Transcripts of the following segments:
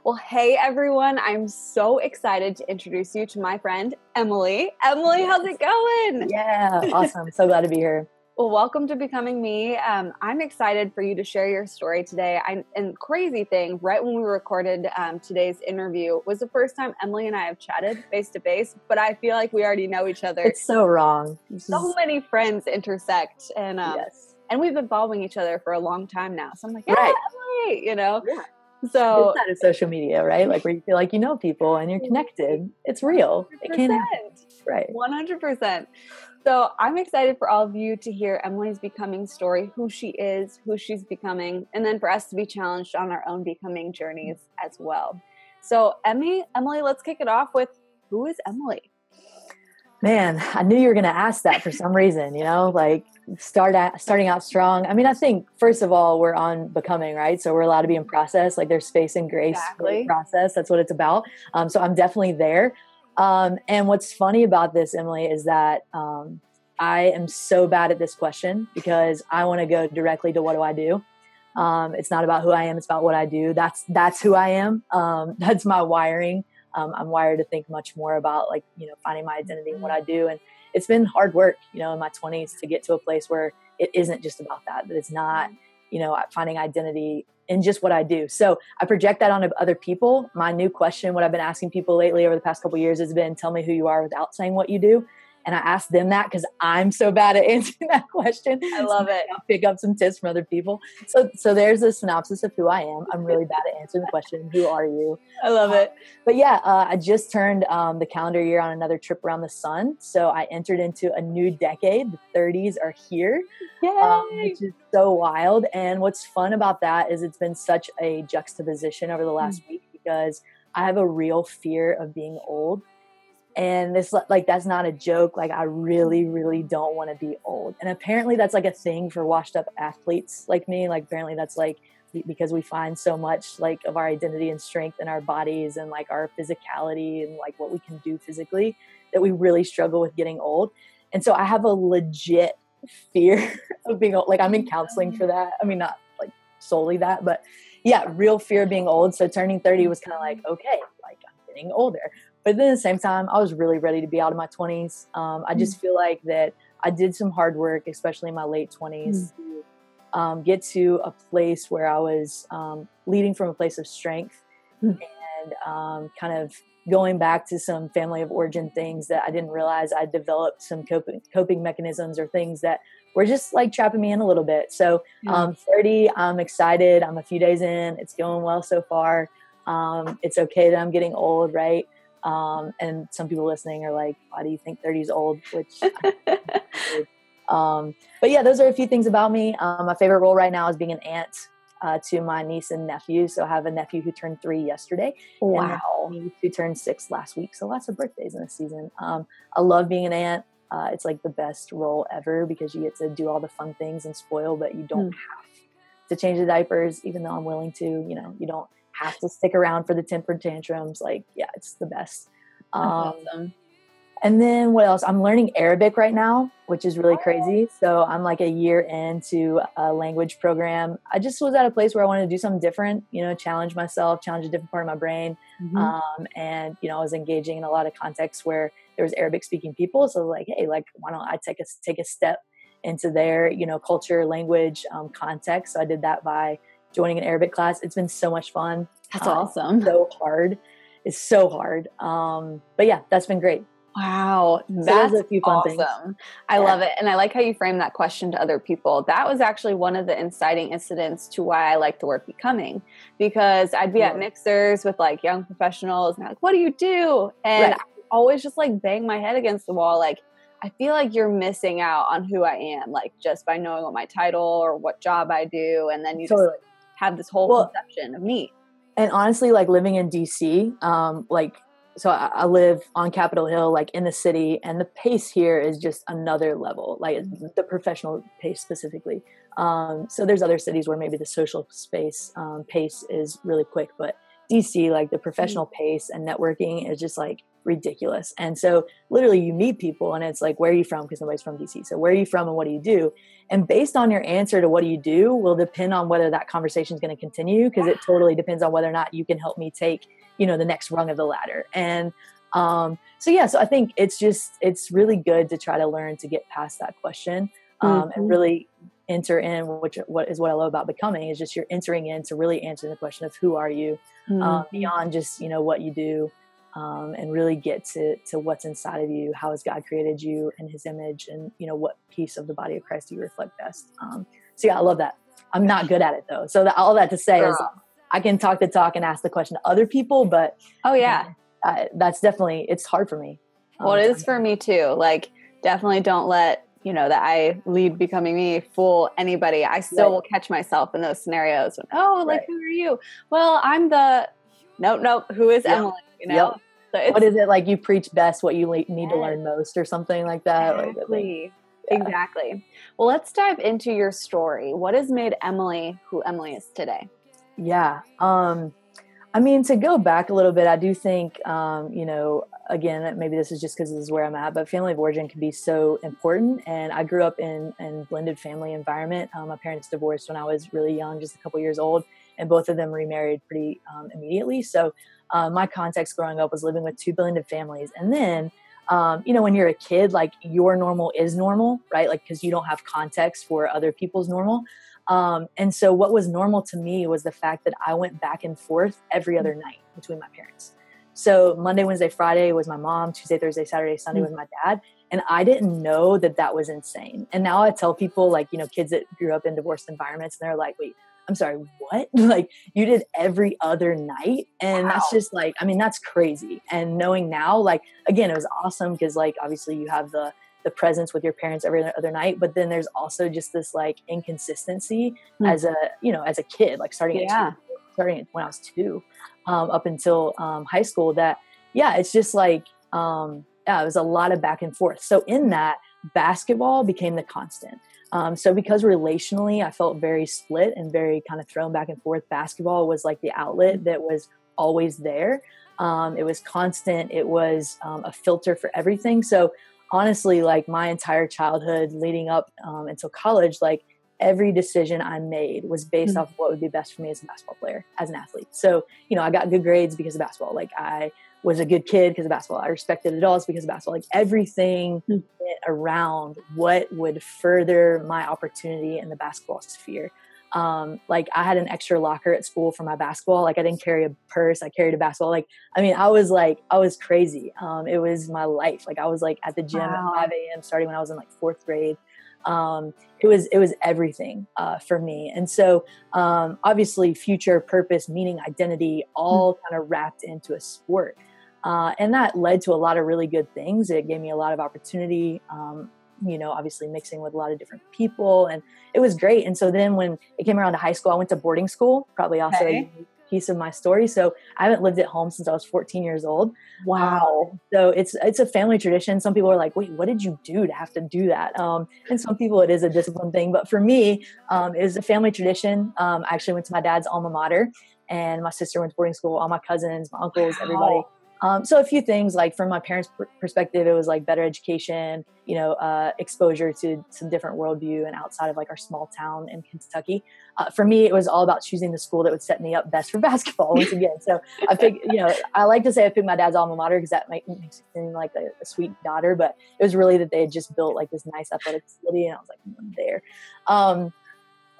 Well, hey everyone, I'm so excited to introduce you to my friend, Emily. Emily, how's it going? Yeah, awesome. So glad to be here. Well, welcome to Becoming Me. I'm excited for you to share your story today. And crazy thing, right when we recorded today's interview was the first time Emily and I have chatted face to face, but I feel like we already know each other. It's so wrong. So many friends intersect, and Yes. and we've been following each other for a long time now. So I'm like, yeah, Right. Emily, Yeah. So It's not of social media, right? Like where you feel like you know people and you're connected. It's real. It can happen. Right. 100%. So I'm excited for all of you to hear Emily's becoming story, who she is, who she's becoming, and then for us to be challenged on our own becoming journeys as well. So Emily, let's kick it off with, who is Emily? Man, I knew you were going to ask that for some reason, like starting out strong. I mean, I think first of all, we're on becoming, right? So we're allowed to be in process, like there's space and grace for the process. That's what it's about. So I'm definitely there. And what's funny about this, Emily, is that I am so bad at this question because I want to go directly to what do I do? It's not about who I am. It's about what I do. That's who I am. That's my wiring. I'm wired to think much more about finding my identity and what I do. And it's been hard work, in my 20s to get to a place where it isn't just about that it's not, finding identity in just what I do. So I project that onto other people. My new question, what I've been asking people lately over the past couple of years has been, tell me who you are without saying what you do. And I asked them that because I'm so bad at answering that question. I love it. I'll pick up some tips from other people. So there's a synopsis of who I am. I'm really bad at answering the question, who are you? I love it. But yeah, I just turned the calendar year on another trip around the sun. So I entered into a new decade. The 30s are here, which is so wild. And what's fun about that is it's been such a juxtaposition over the last week because I have a real fear of being old. And this, that's not a joke. I really, really don't want to be old. And apparently that's a thing for washed up athletes like me. Apparently that's because we find so much of our identity and strength in our bodies and our physicality and what we can do physically that we really struggle with getting old. And so I have a legit fear of being old. I'm in counseling for that. I mean, not solely that, but yeah, real fear of being old. So turning 30 was kind of okay, I'm getting older. But then at the same time, I was really ready to be out of my 20s. I just feel like that I did some hard work, especially in my late 20s, to get to a place where I was leading from a place of strength and kind of going back to some family of origin things that I didn't realize I developed some coping mechanisms or things that were just trapping me in a little bit. So 30, I'm excited. I'm a few days in. It's going well so far. It's okay that I'm getting old, right? And some people listening are like, why do you think 30 is old? Which, but yeah, those are a few things about me. My favorite role right now is being an aunt, to my niece and nephew. So I have a nephew who turned 3 yesterday. Wow. And a niece who turned 6 last week. So lots of birthdays in this season. I love being an aunt. It's the best role ever because you get to do all the fun things and spoil, but you don't have to change the diapers, even though I'm willing to, you don't have to stick around for the temper tantrums. It's the best. Awesome. And then what else? I'm learning Arabic right now, which is really crazy. So I'm a year into a language program. I just was at a place where I wanted to do something different, challenge myself, challenge a different part of my brain. And, I was engaging in a lot of contexts where there was Arabic speaking people. So hey, why don't I take a step into their, culture, language, context. So I did that by joining an Arabic class. It's been so much fun. That's awesome. So hard. It's so hard. But yeah, that's been great. Wow. That's awesome. I love it. And I like how you frame that question to other people. That was actually one of the inciting incidents to why I like the word becoming, because I'd be at mixers with young professionals and what do you do? And I always just bang my head against the wall. I feel like you're missing out on who I am, just by knowing what my title or what job I do. And then you just have this whole conception of me. And honestly, living in DC, so I live on Capitol Hill, in the city, and the pace here is just another level, the professional pace specifically. So there's other cities where maybe the social space pace is really quick, but DC, like the professional pace and networking is just like ridiculous. And so literally you meet people and it's like, where are you from? Because nobody's from DC. So where are you from and what do you do? And based on your answer to what do you do will depend on whether that conversation is going to continue, because it totally depends on whether or not you can help me take, the next rung of the ladder. And so I think it's really good to try to learn to get past that question and really enter in, what I love about becoming is just you're entering in to really answer the question of who are you beyond just, what you do. And really get to what's inside of you. How has God created you in his image, and, what piece of the body of Christ do you reflect best? I love that. I'm not good at it though. So all that to say is I can talk the talk and ask the question to other people, but that's definitely, it's hard for me. Well, it is for me too. Like, definitely don't let, that I lead Becoming Me fool anybody. I still will catch myself in those scenarios. Who are you? Well, I'm the, nope. Who is Emily? So what is it, like you preach best what you need to learn most or something like that? Exactly. Well, let's dive into your story. What has made Emily who Emily is today? Yeah. To go back a little bit, I do think, again, maybe this is just because this is where I'm at, but family of origin can be so important. And I grew up in blended family environment. My parents divorced when I was really young, just a couple years old, and both of them remarried pretty immediately. So my context growing up was living with two blended families. And then, when you're a kid, like your normal is normal, right? Like, cause you don't have context for other people's normal. And so what was normal to me was the fact that I went back and forth every other night between my parents. So Monday, Wednesday, Friday was my mom, Tuesday, Thursday, Saturday, Sunday was my dad. And I didn't know that was insane. And now I tell people, like, kids that grew up in divorced environments, and they're like, wait, I'm sorry, what? Like, you did every other night? And that's just like, that's crazy. And knowing now, like, again, it was awesome because, like, obviously you have the presence with your parents every other night, but then there's also just this like inconsistency as a kid, like starting when I was 2, up until high school, that, it's just like, it was a lot of back and forth. So in that, basketball became the constant. So because relationally I felt very split and very kind of thrown back and forth, basketball was like the outlet that was always there. It was constant. It was a filter for everything. So honestly, like my entire childhood leading up until college, like every decision I made was based off of what would be best for me as a basketball player, as an athlete. So, I got good grades because of basketball. Like I was a good kid because of basketball. I respected adults because of basketball. Like everything around what would further my opportunity in the basketball sphere. Like I had an extra locker at school for my basketball. Like I didn't carry a purse. I carried a basketball. I was crazy. It was my life. Like I was like at the gym at 5 a.m. starting when I was in like 4th grade. It was everything, for me. And so, obviously future, purpose, meaning, identity, all kind of wrapped into a sport. And that led to a lot of really good things. It gave me a lot of opportunity, obviously mixing with a lot of different people, and it was great. And so then when it came around to high school, I went to boarding school, probably also a piece of my story. So I haven't lived at home since I was 14 years old. Wow. So it's a family tradition. Some people are like, wait, what did you do to have to do that? And some people it is a discipline thing, but for me, it was a family tradition. I actually went to my dad's alma mater, and my sister went to boarding school, all my cousins, my uncles, everybody. So a few things, like from my parents' perspective, it was like better education, exposure to some different worldview and outside of like our small town in Kentucky. For me, it was all about choosing the school that would set me up best for basketball once again. So I picked, I like to say I picked my dad's alma mater because that makes me seem like a sweet daughter, but it was really that they had just built like this nice athletic facility, and I was like, I'm there.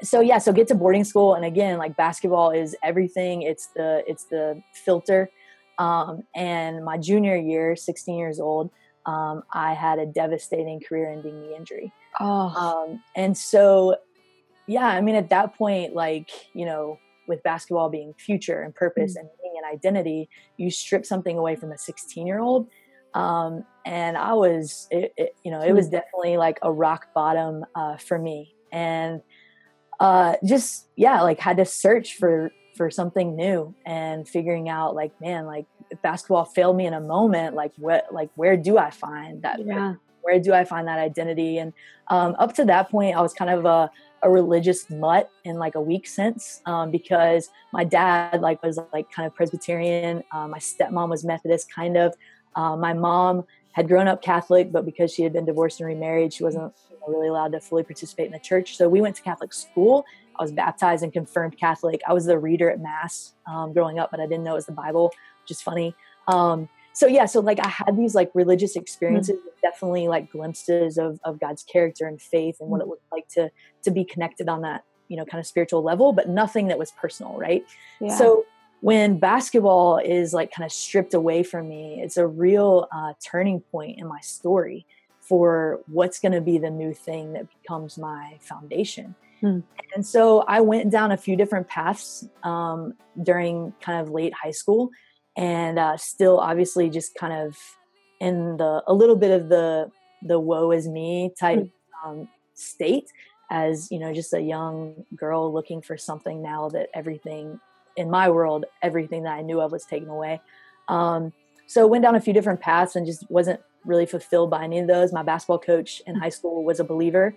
So get to boarding school. And again, like basketball is everything. It's the filter. And my junior year, 16 years old, I had a devastating career-ending knee injury. And so, at that point, like, with basketball being future and purpose and meaning and identity, you strip something away from a 16-year-old. And I was, it was definitely like a rock bottom, for me. And, had to search for something new, and figuring out like, man, like if basketball failed me in a moment, like where do I find that? Where do I find that identity? And up to that point, I was kind of a religious mutt in like a week since, because my dad like was like kind of Presbyterian. My stepmom was Methodist, kind of. My mom had grown up Catholic, but because she had been divorced and remarried, she wasn't really allowed to fully participate in the church. So we went to Catholic school. I was baptized and confirmed Catholic. I was the reader at Mass growing up, but I didn't know it was the Bible, which is funny. So like I had these like religious experiences, definitely like glimpses of God's character and faith and what it looked like to be connected on that, kind of spiritual level, but nothing that was personal. Right. Yeah. So when basketball is like kind of stripped away from me, it's a real turning point in my story for what's going to be the new thing that becomes my foundation. And so I went down a few different paths during kind of late high school, and still obviously just kind of in a little bit of the woe is me type state, as just a young girl looking for something now that everything in my world, everything that I knew of was taken away. So went down a few different paths and just wasn't really fulfilled by any of those. My basketball coach in high school was a believer.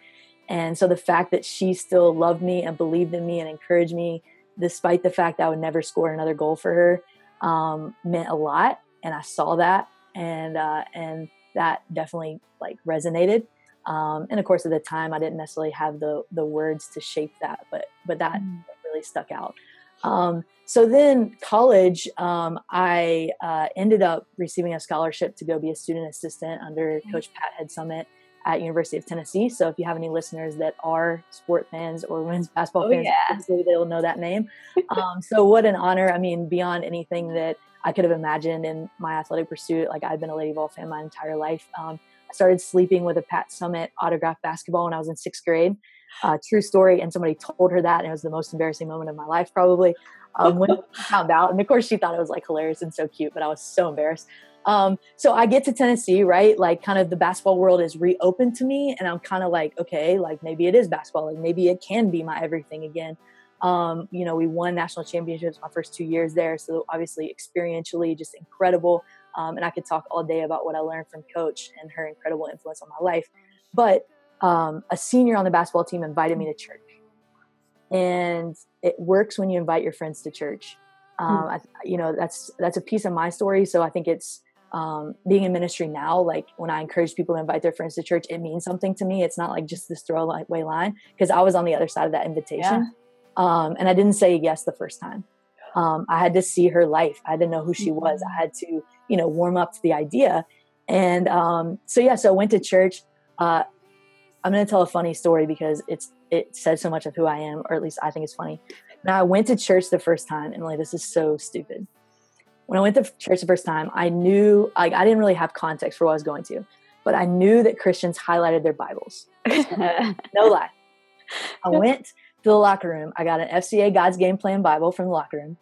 And so the fact that she still loved me and believed in me and encouraged me, despite the fact that I would never score another goal for her, meant a lot. And I saw that, and that definitely like resonated. And of course, at the time, I didn't necessarily have the words to shape that, but that really stuck out. So then college, I ended up receiving a scholarship to go be a student assistant under Coach Pat Head Summit at University of Tennessee. So if you have any listeners that are sport fans or women's basketball fans, they'll know that name. So what an honor. I mean, beyond anything that I could have imagined in my athletic pursuit. Like, I've been a Lady Vol fan my entire life. I started sleeping with a Pat Summit autographed basketball when I was in 6th grade. True story. And somebody told her that, and it was the most embarrassing moment of my life, probably, when I found out. And of course she thought it was like hilarious and so cute, but I was so embarrassed. So I get to Tennessee, right? Like, kind of the basketball world is reopened to me, and I'm kind of like, okay, like maybe it is basketball. Like maybe it can be my everything again. We won national championships my first 2 years there. So obviously experientially just incredible. And I could talk all day about what I learned from Coach and her incredible influence on my life. But a senior on the basketball team invited me to church. And it works when you invite your friends to church. That's a piece of my story. So I think it's being in ministry now, like when I encourage people to invite their friends to church, it means something to me. It's not like just this throwaway line, because I was on the other side of that invitation. And I didn't say yes the first time. I had to see her life. I had to know who she was. I had to, warm up to the idea. And so I went to church. I'm going to tell a funny story because it says so much of who I am, or at least I think it's funny. Now, I went to church the first time, and like, this is so stupid. When I went to church the first time, I knew, like, I didn't really have context for what I was going to, but I knew that Christians highlighted their Bibles. No lie. I went to the locker room. I got an FCA God's Game Plan Bible from the locker room.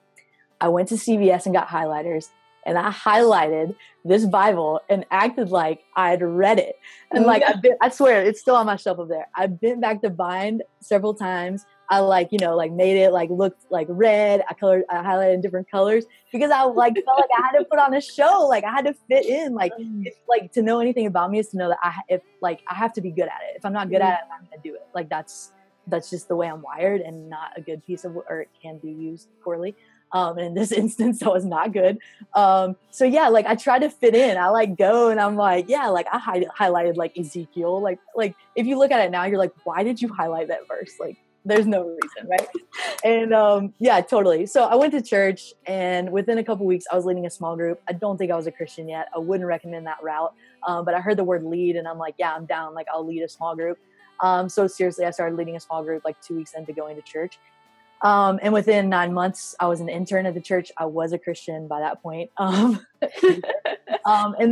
I went to CVS and got highlighters, and I highlighted this Bible and acted like I'd read it. And like, I swear it's still on my shelf over there. I bent back the bind several times. I made it like looked like red. I highlighted in different colors because I felt like I had to put on a show. Like, I had to fit in. Like, it's like, to know anything about me is to know that I have to be good at it. If I'm not good at it, I'm not going to do it. Like, that's just the way I'm wired, and not a good piece of, or it can be used poorly. And in this instance, that was not good. Like, I try to fit in. I go and I'm like, I highlighted like Ezekiel. Like if you look at it now, you're like, why did you highlight that verse? Like, there's no reason, right? And totally. So I went to church, and within a couple weeks, I was leading a small group. I don't think I was a Christian yet. I wouldn't recommend that route. But I heard the word lead, and I'm like, yeah, I'm down. Like, I'll lead a small group. So seriously, I started leading a small group like 2 weeks into going to church. And within 9 months, I was an intern at the church. I was a Christian by that point. And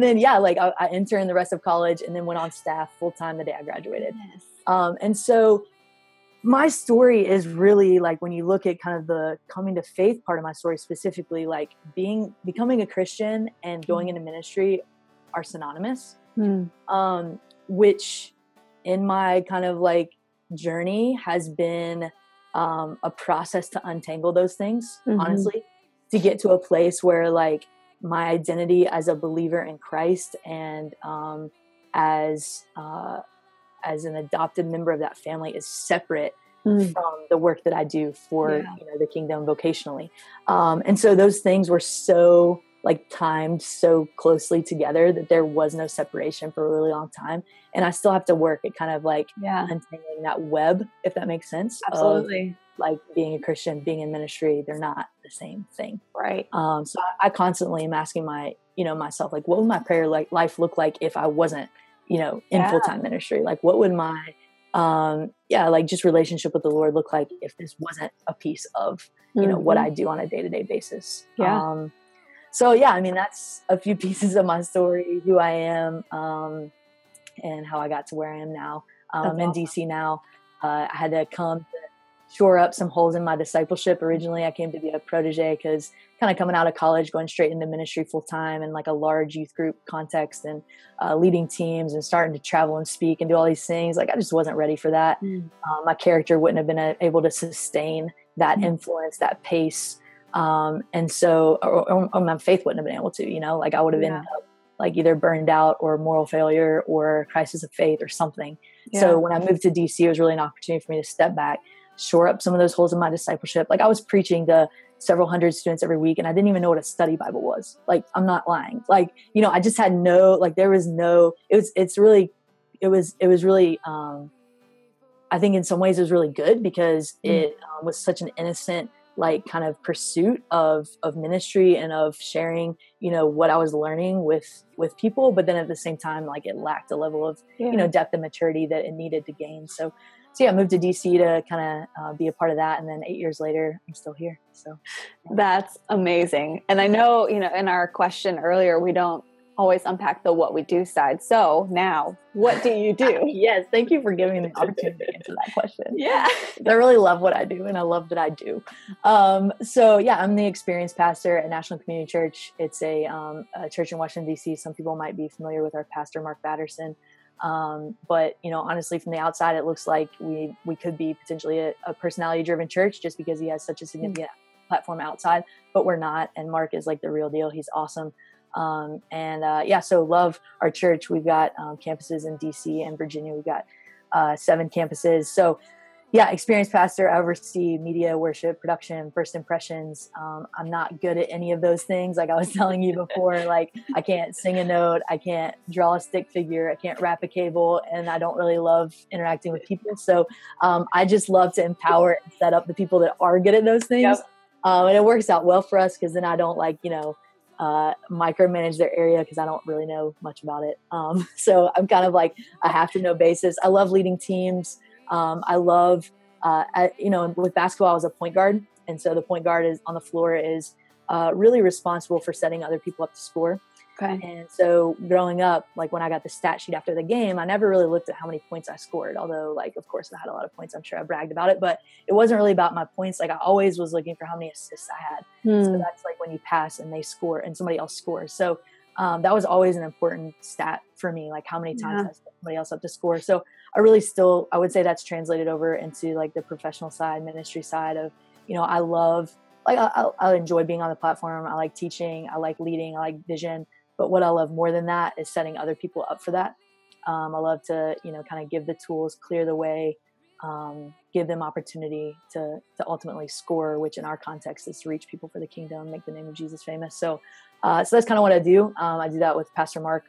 then, I interned the rest of college, and then went on staff full time the day I graduated. Yes. And so my story is really like, when you look at kind of the coming to faith part of my story, specifically, like becoming a Christian and going into ministry are synonymous, which in my kind of like journey has been a process to untangle those things, honestly, to get to a place where like my identity as a believer in Christ and as an adopted member of that family is separate from the work that I do for, the kingdom vocationally. And so those things were so like timed so closely together that there was no separation for a really long time. And I still have to work at kind of like untangling that web, if that makes sense. Absolutely. Of, like being a Christian, being in ministry, they're not the same thing. Right. So I constantly am asking myself, like, what would my prayer life look like if I wasn't, in full-time ministry? Like, what would my, like just relationship with the Lord look like if this wasn't a piece of, what I do on a day-to-day basis? Yeah. So I mean, that's a few pieces of my story, who I am, and how I got to where I am now. I'm in DC now. I had to come to shore up some holes in my discipleship. Originally, I came to be a protege because kind of coming out of college, going straight into ministry full time in like a large youth group context and leading teams and starting to travel and speak and do all these things. Like I just wasn't ready for that. My character wouldn't have been able to sustain that influence, that pace. And so, or my faith wouldn't have been able to, like I would have ended up like either burned out or moral failure or crisis of faith or something. So when I moved to DC, it was really an opportunity for me to step back, shore up some of those holes in my discipleship. Like I was preaching to several hundred students every week and I didn't even know what a study Bible was. Like, I'm not lying. Like, I just had there was no, it was really, I think in some ways it was really good because it was such an innocent, like kind of pursuit of ministry and of sharing, what I was learning with people. But then at the same time, like it lacked a level of, depth and maturity that it needed to gain. So I moved to DC to kind of be a part of that. And then 8 years later, I'm still here. So that's amazing. And I know, in our question earlier, we don't always unpack the what we do side. So now, what do you do? Yes. Thank you for giving me the opportunity to answer that question. Yeah. I really love what I do and I love that I do. So I'm the experienced pastor at National Community Church. It's a church in Washington, DC. Some people might be familiar with our pastor, Mark Batterson. But honestly, from the outside, it looks like we could be potentially a personality driven church just because he has such a significant platform outside, but we're not. And Mark is like the real deal. He's awesome. So love our church. We've got campuses in DC and Virginia. We've got 7 campuses. So experienced pastor. I oversee media, worship, production, first impressions. I'm not good at any of those things. Like I was telling you before, like I can't sing a note. I can't draw a stick figure. I can't wrap a cable. And I don't really love interacting with people. So I just love to empower and set up the people that are good at those things. And it works out well for us because then I don't micromanage their area because I don't really know much about it. So I'm kind of like a have to know basis. I love leading teams. I love, with basketball, I was a point guard. And so the point guard is on the floor is really responsible for setting other people up to score. Okay. And so growing up, like when I got the stat sheet after the game, I never really looked at how many points I scored. Although of course I had a lot of points. I'm sure I bragged about it, but it wasn't really about my points. Like I always was looking for how many assists I had. So that's like when you pass and they score and somebody else scores. So that was always an important stat for me. Like how many times I set somebody else up to score. So I would say that's translated over into like the professional side, ministry side of, I love, like I enjoy being on the platform. I like teaching. I like leading. I like vision. But what I love more than that is setting other people up for that. I love to, kind of give the tools, clear the way, give them opportunity to ultimately score, which in our context is to reach people for the kingdom, make the name of Jesus famous. So that's kind of what I do. I do that with Pastor Mark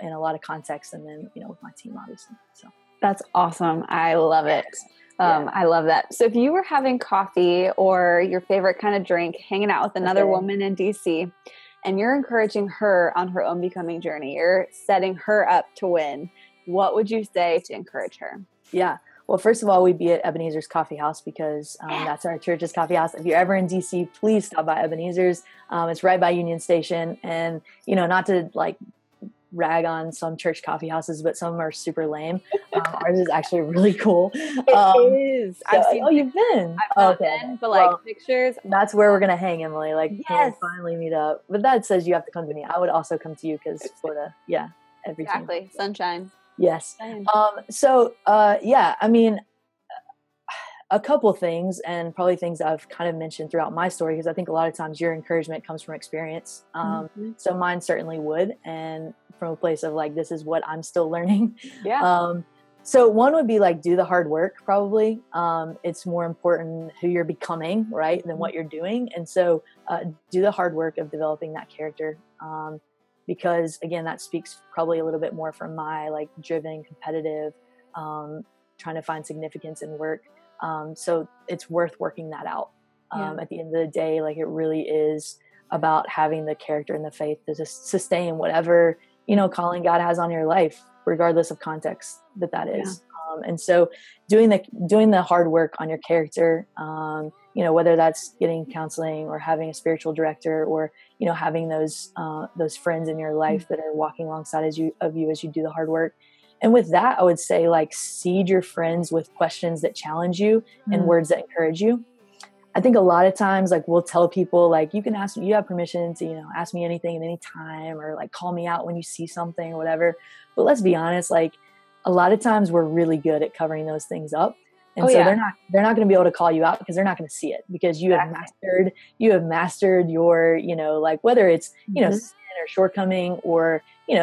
in a lot of contexts, and then, with my team, obviously. So that's awesome. I love it. I love that. So if you were having coffee or your favorite kind of drink, hanging out with another woman in DC, and you're encouraging her on her own becoming journey, you're setting her up to win, what would you say to encourage her? Yeah. Well, first of all, we'd be at Ebenezer's Coffee House because that's our church's coffee house. If you're ever in DC, please stop by Ebenezer's. It's right by Union Station. And, not to like rag on some church coffee houses, but some of them are super lame. Ours is actually really cool. It is. I've seen you've been. I've not been, but pictures. That's where we're going to hang, Emily. Like, yes. We'll finally meet up. But that says you have to come to me. I would also come to you because Florida, everything. Exactly. Sunshine. Yes. I mean, a couple things, and probably things I've kind of mentioned throughout my story, because I think a lot of times your encouragement comes from experience. So mine certainly would. And from a place of like, this is what I'm still learning. Yeah. So one would be like, do the hard work, probably. It's more important who you're becoming, right, than what you're doing. And so do the hard work of developing that character. Because again, that speaks probably a little bit more from my like driven, competitive, trying to find significance in work. So it's worth working that out. At the end of the day, like it really is about having the character and the faith to just sustain whatever, calling God has on your life, regardless of context that is. And so doing the hard work on your character, whether that's getting counseling or having a spiritual director or, having those friends in your life that are walking alongside of you as you do the hard work. And with that, I would say like seed your friends with questions that challenge you and words that encourage you. I think a lot of times, like we'll tell people like, you can ask me, you have permission to, ask me anything at any time, or like call me out when you see something or whatever. But let's be honest, like a lot of times we're really good at covering those things up. And they're not going to be able to call you out because they're not going to see it, because you have mastered your, like whether it's, sin or shortcoming or,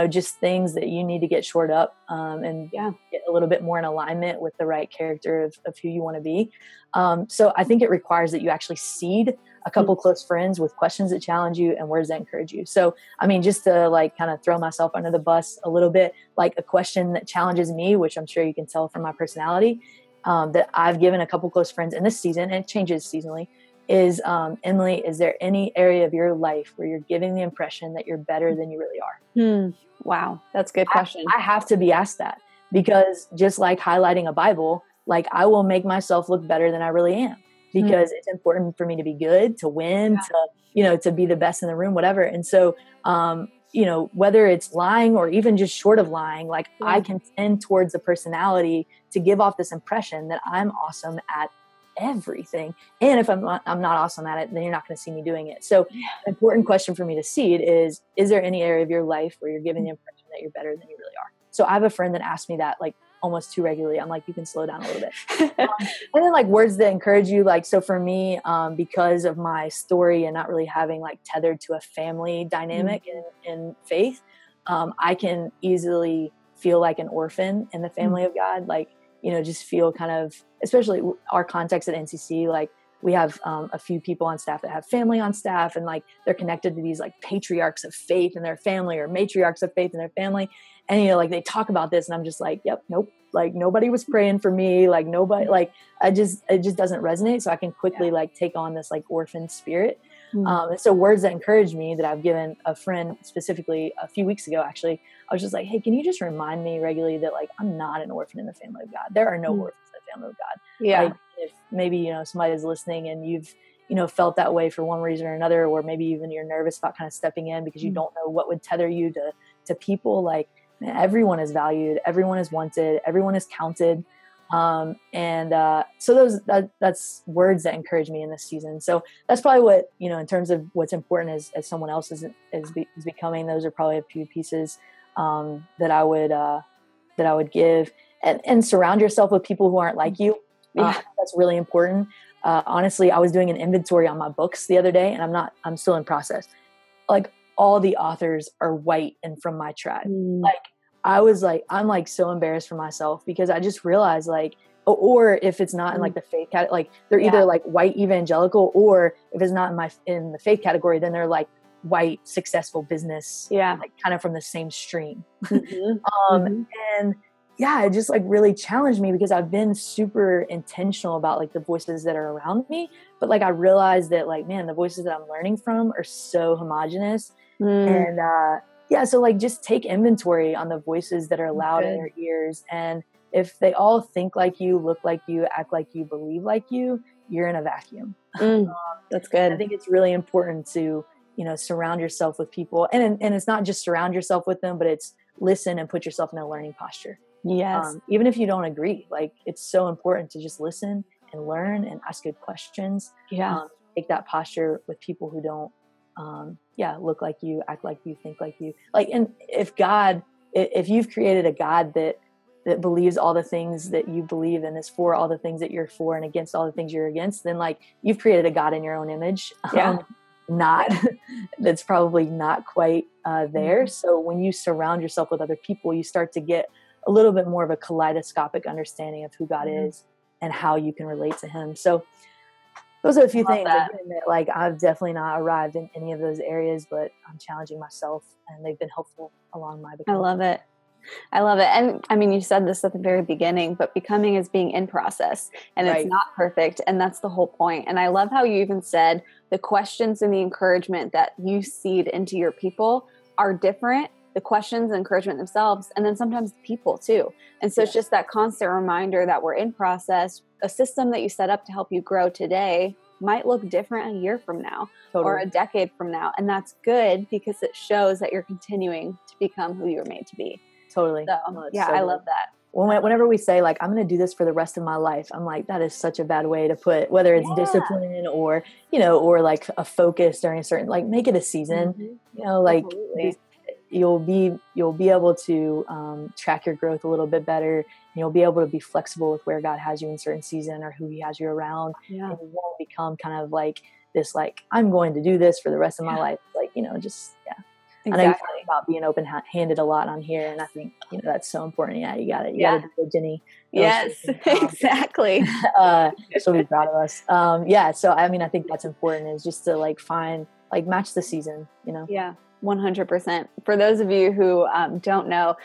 just things that you need to get shored up and get a little bit more in alignment with the right character of who you want to be. So I think it requires that you actually seed a couple close friends with questions that challenge you and words that encourage you. So, I mean, just to like kind of throw myself under the bus a little bit, like a question that challenges me, which I'm sure you can tell from my personality, that I've given a couple close friends in this season, and it changes seasonally, is, Emily, is there any area of your life where you're giving the impression that you're better than you really are? Wow. That's a good question. I have to be asked that, because just like highlighting a Bible, like I will make myself look better than I really am, because it's important for me to be good, to win, to be the best in the room, whatever. And so, whether it's lying or even just short of lying, like I can tend towards a personality to give off this impression that I'm awesome at everything. And if I'm not awesome at it, then you're not going to see me doing it. So an important question for me to seed is there any area of your life where you're giving the impression that you're better than you really are? So I have a friend that asks me that like almost too regularly. I'm like, you can slow down a little bit. And then like words that encourage you. Like, so for me, because of my story and not really having like tethered to a family dynamic in faith, I can easily feel like an orphan in the family of God. Like, just feel kind of, especially our context at NCC, like we have a few people on staff that have family on staff, and like they're connected to these like patriarchs of faith in their family or matriarchs of faith in their family. And, like they talk about this and I'm just like, yep, nope. Like nobody was praying for me. Like nobody, like it just doesn't resonate. So I can quickly like take on this like orphan spirit. And so words that encourage me that I've given a friend specifically a few weeks ago, actually, I was just like, hey, can you just remind me regularly that like, I'm not an orphan in the family of God. There are no orphans in the family of God. Yeah. Like if maybe, somebody is listening and you've, felt that way for one reason or another, or maybe even you're nervous about kind of stepping in because you don't know what would tether you to people. Like, man, everyone is valued. Everyone is wanted. Everyone is counted. So that's words that encourage me in this season. So that's probably what, in terms of what's important as someone else is becoming, those are probably a few pieces, that I would give, and surround yourself with people who aren't like you. That's really important. Honestly, I was doing an inventory on my books the other day, and I'm still in process. Like all the authors are white and from my tribe. Like, I was like, I'm like so embarrassed for myself, because I just realized like, or if it's not in like the faith category, like they're either like white evangelical, or if it's not in the faith category, then they're like white successful business, like kind of from the same stream. And it just like really challenged me, because I've been super intentional about like the voices that are around me, but like I realized that like, man, the voices that I'm learning from are so homogenous. And so like just take inventory on the voices that are loud in your ears, and if they all think like you, look like you, act like you, believe like you, you're in a vacuum. That's good. I think it's really important to surround yourself with people, and it's not just surround yourself with them, but it's listen and put yourself in a learning posture. Yes. Even if you don't agree, like it's so important to just listen and learn and ask good questions. Take that posture with people who don't look like you, act like you, think like you. Like, and if you've created a God that believes all the things that you believe and is for all the things that you're for and against all the things you're against, then like you've created a God in your own image. That's probably not quite there. So when you surround yourself with other people, you start to get a little bit more of a kaleidoscopic understanding of who God is and how you can relate to him. So those are a few things that like I've definitely not arrived in any of those areas, but I'm challenging myself and they've been helpful along my becoming. I love it. I love it. And I mean, you said this at the very beginning, but becoming is being in process and it's not perfect. And that's the whole point. And I love how you even said the questions and the encouragement that you seed into your people are different, the questions and encouragement themselves, and then sometimes the people too. And so it's just that constant reminder that we're in process. A system that you set up to help you grow today might look different a year from now or a decade from now. And that's good because it shows that you're continuing to become who you were made to be. Totally. So, I love that. Whenever we say like, I'm going to do this for the rest of my life, I'm like, that is such a bad way to put, whether it's discipline or, you know, or like a focus during a certain, like make it a season, you know, like you'll be able to track your growth a little bit better. And you'll be able to be flexible with where God has you in a certain season or who he has you around. And you won't become kind of like this, like, I'm going to do this for the rest of my life. Like, you know, just, Exactly. I know you talk about being open-handed a lot on here, and I think that's so important. Yeah, you got it. You got to do it, Jenny. Yes, exactly. She'll be proud of us. So I mean, I think that's important is just to like find like match the season. Yeah. 100%. For those of you who don't know,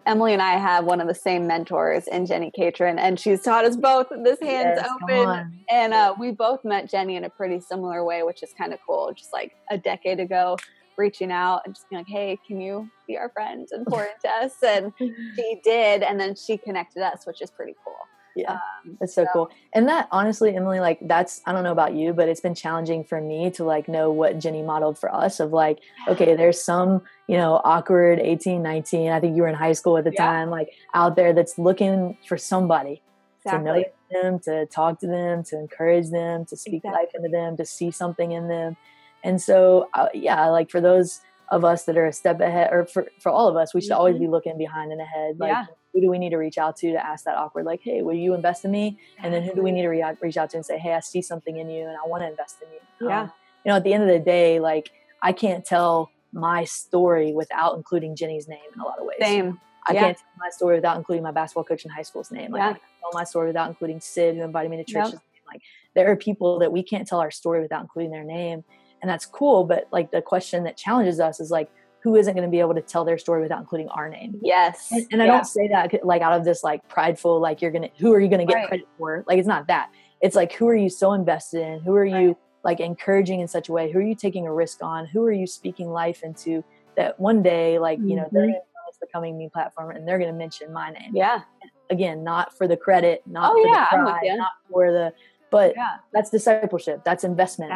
Emily and I have one of the same mentors in Jenny Catron, and she's taught us both this hands open. And we both met Jenny in a pretty similar way, which is kind of cool. Just like a decade ago, reaching out and just being like, hey, can you be our friend and pour into us? And she did. And then she connected us, which is pretty cool. Yeah. It's so cool. And that honestly, Emily, like that's, I don't know about you, but it's been challenging for me to like know what Jenny modeled for us of like, okay, there's some, awkward 18, 19, I think you were in high school at the time, like out there that's looking for somebody to know them, to talk to them, to encourage them, to speak life into them, to see something in them. And so, like for those of us that are a step ahead, or for all of us, we should always be looking behind and ahead. Like, who do we need to reach out to ask that awkward, like, hey, will you invest in me? And then who do we need to reach out to and say, hey, I see something in you and I want to invest in you. At the end of the day, like I can't tell my story without including Jenny's name in a lot of ways. Same. I can't tell my story without including my basketball coach in high school's name. Like I can't tell my story without including Sid, who invited me to church's name. Like there are people that we can't tell our story without including their name. And that's cool. But like the question that challenges us is like, who isn't going to be able to tell their story without including our name? Yes. And I don't say that like out of this like prideful, like who are you going to get credit for? Like, it's not that. It's like, who are you so invested in? Who are you like encouraging in such a way? Who are you taking a risk on? Who are you speaking life into that one day, like, they're going to be on this Becoming Me platform and they're going to mention my name. Yeah. Again, not for the credit, not for the pride, not for the, but that's discipleship. That's investment.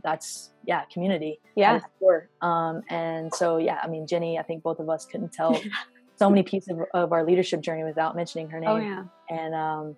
That's community. Yeah. And so, I mean, Jenny, I think both of us couldn't tell so many pieces of our leadership journey without mentioning her name. And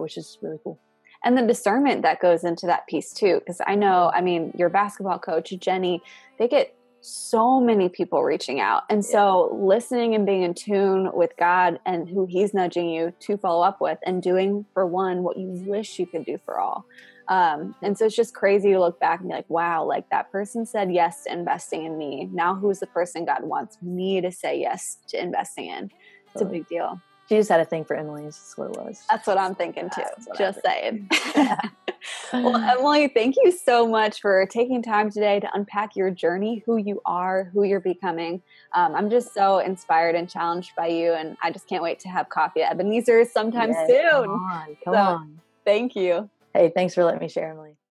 which is really cool. And the discernment that goes into that piece too. Cause I know, I mean, your basketball coach, Jenny, they get so many people reaching out. And so listening and being in tune with God and who he's nudging you to follow up with and doing for one, what you wish you could do for all. And so it's just crazy to look back and be like, wow, like that person said yes to investing in me. Now who's the person God wants me to say yes to investing in? It's a big deal. She just had a thing for Emily's. That's what it was. That's what I'm thinking too. Just saying. Well, Emily, thank you so much for taking time today to unpack your journey, who you are, who you're becoming. I'm just so inspired and challenged by you, and I just can't wait to have coffee at Ebenezer's sometime soon. Come on. Thank you. Hey, thanks for letting me share, Emily.